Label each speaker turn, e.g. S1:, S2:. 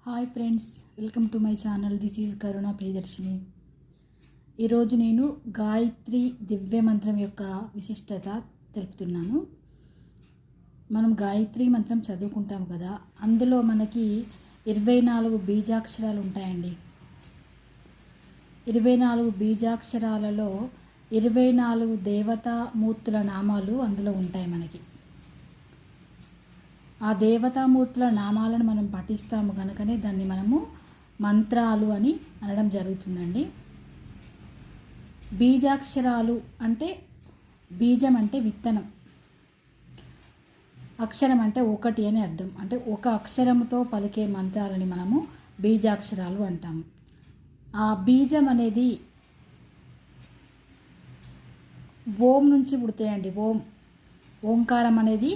S1: Hi friends, welcome to my channel. This is Karuna Priyadarshini. ఈరోజు నేను గాయత్రి దివ్య మంత్రం యొక్క విశిష్టత తెలుపుతున్నాను. మనం గాయత్రి మంత్రం చదువుకుంటాం కదా, అందులో మనకి 24 బీజాక్షరాలు ఉంటాయండి. 24 బీజాక్షరాలలో 24 దేవతామూర్తుల నామాలు అందులో ఉంటాయి మనకి. ఆ దేవతామూర్తుల నామాలను మనం పఠిస్తాము కనుకనే దాన్ని మనము మంత్రాలు అని అనడం జరుగుతుందండి. బీజాక్షరాలు అంటే బీజం అంటే విత్తనం, అక్షరం అంటే ఒకటి అని అర్థం. అంటే ఒక అక్షరంతో పలికే మంత్రాలని మనము బీజాక్షరాలు అంటాము. ఆ బీజం అనేది ఓం నుంచి పుడతాయండి. ఓంకారం అనేది